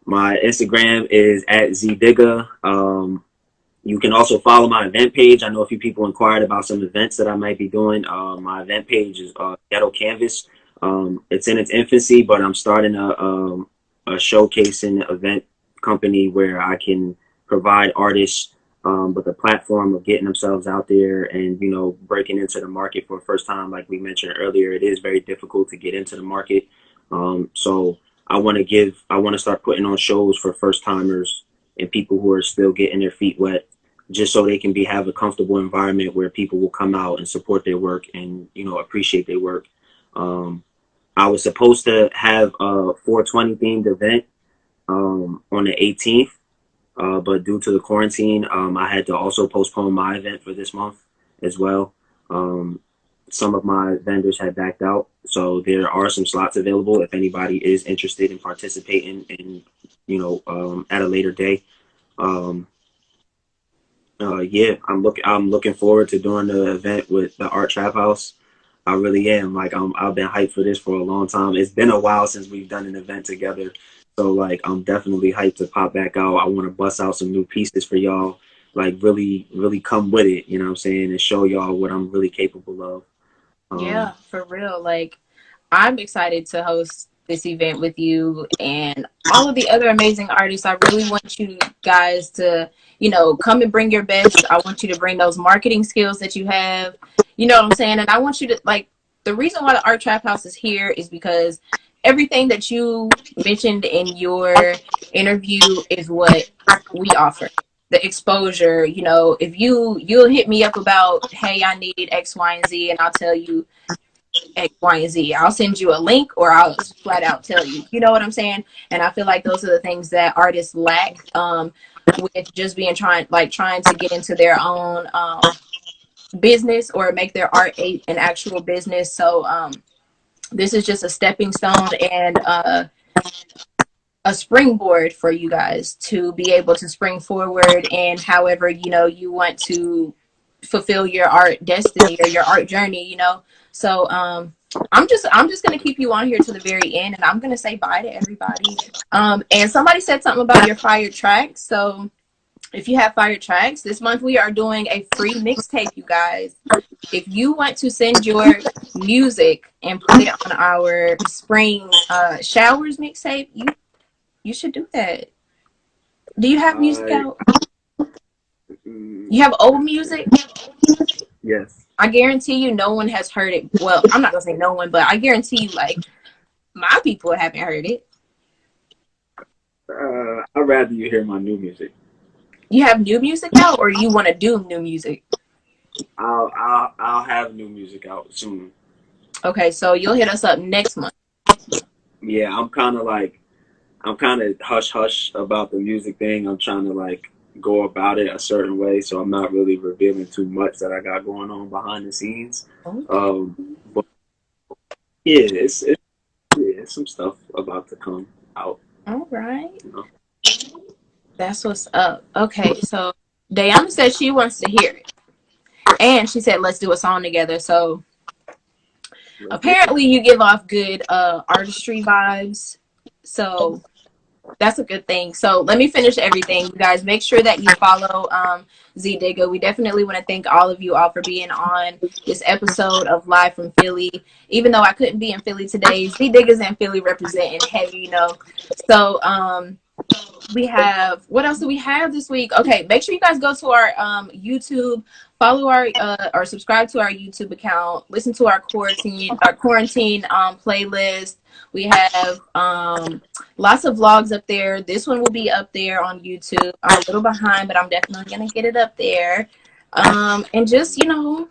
my Instagram is at ZDigga. You can also follow my event page. I know a few people inquired about some events that I might be doing. My event page is Ghetto Canvas. It's in its infancy, but I'm starting a showcasing event company where I can provide artists with a platform of getting themselves out there and breaking into the market for the first time. Like we mentioned earlier, it is very difficult to get into the market. So I want to start putting on shows for first timers and people who are still getting their feet wet, just so they can have a comfortable environment where people will come out and support their work and appreciate their work. I was supposed to have a 420 themed event on the 18th, but due to the quarantine, I had to also postpone my event for this month as well. Some of my vendors had backed out, so there are some slots available if anybody is interested in participating in, at a later day. Um, yeah, I'm looking forward to doing the event with the Art Trap House. I really am. Like I've been hyped for this for a long time. It's been a while since we've done an event together. So like I'm definitely hyped to pop back out. I want to bust out some new pieces for y'all. Like really, really come with it, you know what I'm saying, and show y'all what I'm really capable of. Yeah, for real. Like I'm excited to host this event with you and all of the other amazing artists. I really want you guys to, come and bring your best. I want you to bring those marketing skills that you have. You know what I'm saying? And I want you to like the reason why the Art Trap House is here is because everything that you mentioned in your interview is what we offer. The exposure, if you'll hit me up about, hey, I need X, Y, and Z, and I'll tell you X, Y, and Z. I'll send you a link or I'll flat out tell you. You know what I'm saying? And I feel like those are the things that artists lack, with just trying to get into their own business or make their art an actual business. So this is just a stepping stone and a springboard for you guys to be able to spring forward and however you want to fulfill your art destiny or your art journey. So I'm just gonna keep you on here to the very end and I'm gonna say bye to everybody. And somebody said something about your fire tracks. So if you have fire tracks, this month we are doing a free mixtape, you guys. If you want to send your music and put it on our spring showers mixtape, you should do that. Do you have music out? You have old music? Yes. I guarantee you no one has heard it. Well, I'm not gonna say no one, but I guarantee you like my people haven't heard it. I'd rather you hear my new music. You have new music out or you want to do new music? I'll have new music out soon. Okay, so you'll hit us up next month. Yeah, I'm kind of hush hush about the music thing. I'm trying to like go about it a certain way, so I'm not really revealing too much that I got going on behind the scenes. Okay. Um, but yeah, it's some stuff about to come out. All right. You know, That's what's up. Okay, so Diana said she wants to hear it. And she said let's do a song together. So let's get it. apparently you give off good artistry vibes. So that's a good thing. So let me finish everything. You guys make sure that you follow ZDigga. We definitely want to thank all of you all for being on this episode of Live from Philly. Even though I couldn't be in Philly today, ZDigga's in Philly representing heavy, you know. So we have, what else do we have this week? Okay, make sure you guys go to our YouTube, follow our or subscribe to our YouTube account, listen to our quarantine playlist. We have lots of vlogs up there. This one will be up there on YouTube. I'm a little behind, but I'm definitely gonna get it up there. And just, you know,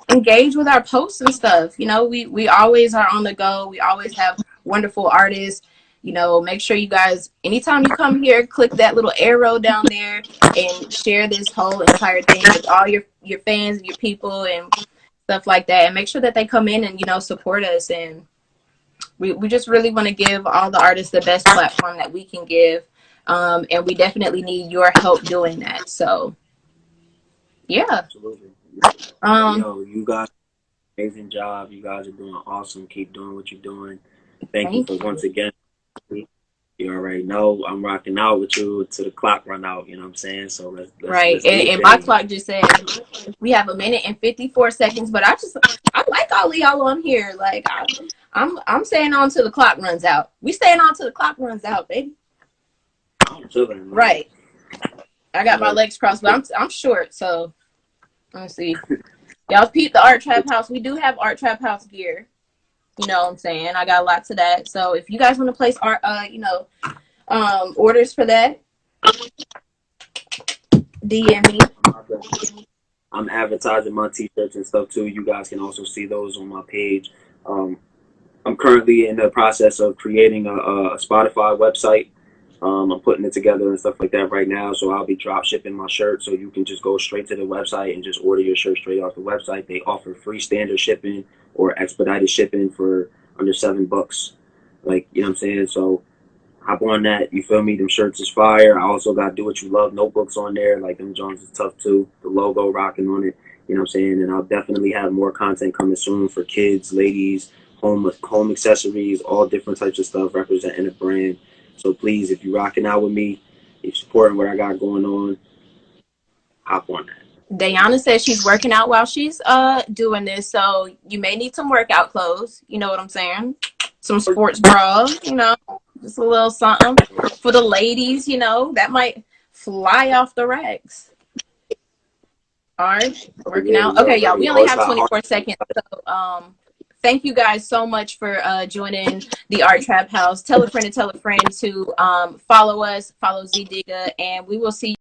engage with our posts and stuff. You know, we always are on the go. We always have wonderful artists. You know, make sure you guys, anytime you come here, click that little arrow down there and share this whole entire thing with all your fans and your people and stuff like that. And make sure that they come in and, you know, support us. And we just really want to give all the artists the best platform that we can give. And we definitely need your help doing that. So, yeah. Absolutely. Um, Yo, you guys, amazing job. You guys are doing awesome. Keep doing what you're doing. Thank you Thank for you. once again. You already know I'm rocking out with you to the clock run out. You know what I'm saying? So Right. let's get it, And my baby. clock just said we have a minute and 54 seconds, but I like all of y'all on here. Like I'm staying on till the clock runs out. We staying on till the clock runs out, baby. I'm chilling, man. Right. I got my legs crossed, but I'm short, so let's see. Y'all peep the Art Trap House. We do have Art Trap House gear. You know what I'm saying? I got lots of that. So if you guys want to place art orders for that, DM me. I'm advertising my t-shirts and stuff too. You guys can also see those on my page. Um, I'm currently in the process of creating a Spotify website. I'm putting it together and stuff like that right now. So I'll be drop shipping my shirt. So you can just go straight to the website and just order your shirt straight off the website. They offer free standard shipping or expedited shipping for under $7. Like, you know what I'm saying? So hop on that. You feel me? Them shirts is fire. I also got Do What You Love notebooks on there. Like, them Jones is tough too. The logo rocking on it. You know what I'm saying? And I'll definitely have more content coming soon for kids, ladies, home accessories, all different types of stuff representing the brand. So please, if you're rocking out with me, if you're supporting what I got going on, hop on that. Dayana says she's working out while she's doing this, so you may need some workout clothes. You know what I'm saying? Some sports bra, you know, just a little something for the ladies. You know, that might fly off the racks. All right, working Yeah, out. you Okay, y'all. already We know only it's have not hard. 24 seconds, so thank you guys so much for joining the Art Trap House. Tell a friend to tell a friend to follow us, follow ZDigga, and we will see you